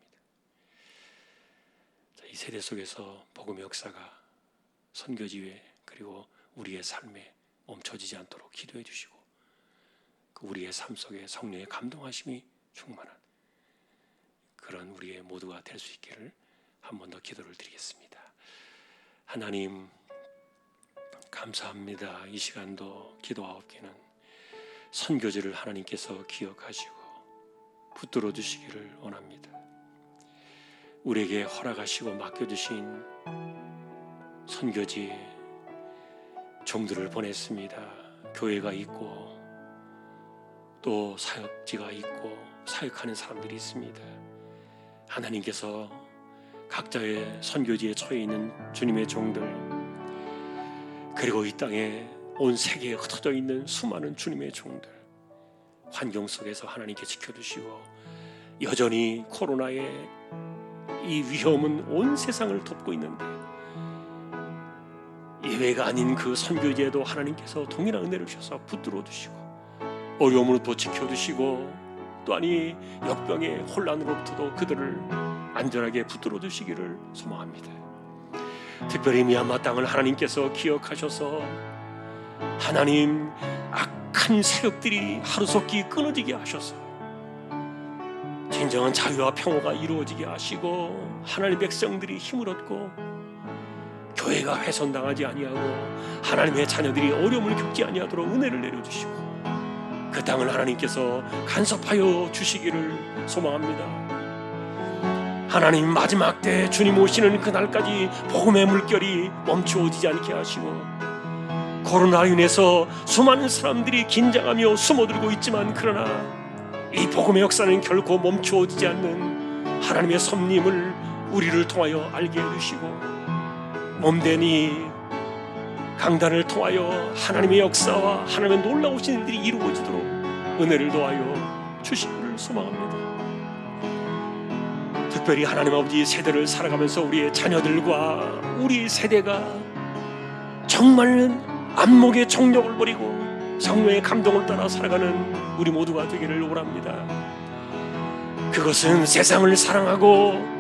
이 세대 속에서 복음의 역사가 선교지회 그리고 우리의 삶에 멈춰지지 않도록 기도해 주시고 그 우리의 삶 속에 성령의 감동하심이 충만한 그런 우리의 모두가 될 수 있기를 한 번 더 기도를 드리겠습니다. 하나님 감사합니다. 이 시간도 기도하옵기는 선교지를 하나님께서 기억하시고 붙들어 주시기를 원합니다. 우리에게 허락하시고 맡겨주신 선교지 종들을 보냈습니다. 교회가 있고 또 사역지가 있고 사역하는 사람들이 있습니다. 하나님께서 각자의 선교지에 처해 있는 주님의 종들, 그리고 이 땅에 온 세계에 흩어져 있는 수많은 주님의 종들, 환경 속에서 하나님께 지켜주시고 여전히 코로나의 이 위험은 온 세상을 덮고 있는데 예외가 아닌 그 선교지에도 하나님께서 동일한 은혜를 주셔서 붙들어 주시고 어려움으로부터 지켜주시고 또한 이 역병의 혼란으로부터도 그들을 안전하게 붙들어 주시기를 소망합니다. 특별히 미얀마 땅을 하나님께서 기억하셔서 하나님 악한 세력들이 하루속히 끊어지게 하셔서 진정한 자유와 평화가 이루어지게 하시고 하나님의 백성들이 힘을 얻고 교회가 훼손당하지 아니하고 하나님의 자녀들이 어려움을 겪지 아니하도록 은혜를 내려주시고 그 땅을 하나님께서 간섭하여 주시기를 소망합니다. 하나님 마지막 때 주님 오시는 그날까지 복음의 물결이 멈추어지지 않게 하시고 코로나로 인해서 수많은 사람들이 긴장하며 숨어들고 있지만 그러나 이 복음의 역사는 결코 멈추어지지 않는 하나님의 섭림을 우리를 통하여 알게 해주시고 몸된 이 강단을 통하여 하나님의 역사와 하나님의 놀라우신 일들이 이루어지도록 은혜를 더하여 주시기를 소망합니다. 특별히 하나님 아버지 세대를 살아가면서 우리의 자녀들과 우리 세대가 정말 안목의 정욕을 버리고 성령의 감동을 따라 살아가는 우리 모두가 되기를 원합니다. 그것은 세상을 사랑하고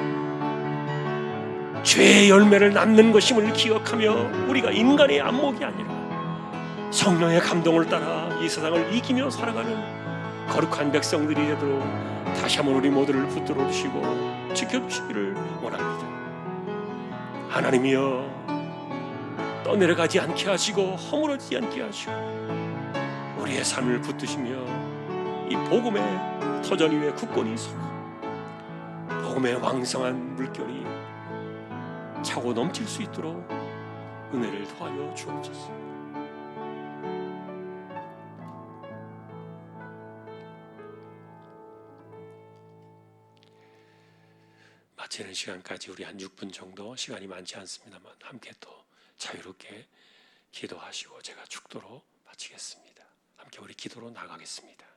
죄의 열매를 낳는 것임을 기억하며 우리가 인간의 안목이 아니라 성령의 감동을 따라 이 세상을 이기며 살아가는 거룩한 백성들이 되도록 다시 한번 우리 모두를 붙들어 주시고 지켜주시기를 원합니다. 하나님이여 떠내려가지 않게 하시고 허물어지지 않게 하시고 우리의 삶을 붙드시며 이 복음의 터전 위에 굳건히 서고 복음의 왕성한 물결이 차고 넘칠 수 있도록 은혜를 더하여 주옵소서. 마치는 시간까지 우리 한 6분 정도 시간이 많지 않습니다만 함께 또 자유롭게 기도하시고 제가 축도로 마치겠습니다. 함께 우리 기도로 나가겠습니다.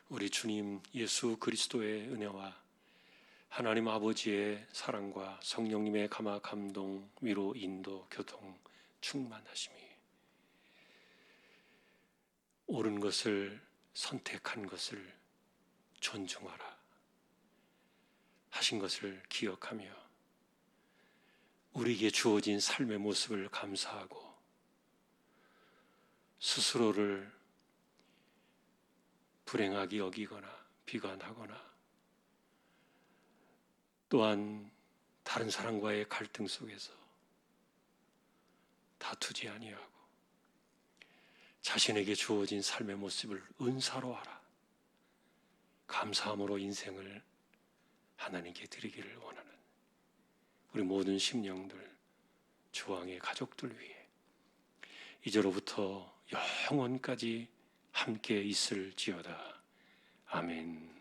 우리 주님 예수 그리스도의 은혜와 하나님 아버지의 사랑과 성령님의 감화 감동, 위로, 인도, 교통, 충만하심이 옳은 것을 선택한 것을 존중하라 하신 것을 기억하며 우리에게 주어진 삶의 모습을 감사하고 스스로를 불행하게 여기거나 비관하거나 또한 다른 사람과의 갈등 속에서 다투지 아니하고 자신에게 주어진 삶의 모습을 은사로 하라. 감사함으로 인생을 하나님께 드리기를 원하는 우리 모든 심령들, 주왕의 가족들 위해 이제로부터 영원까지 함께 있을지어다. 아멘.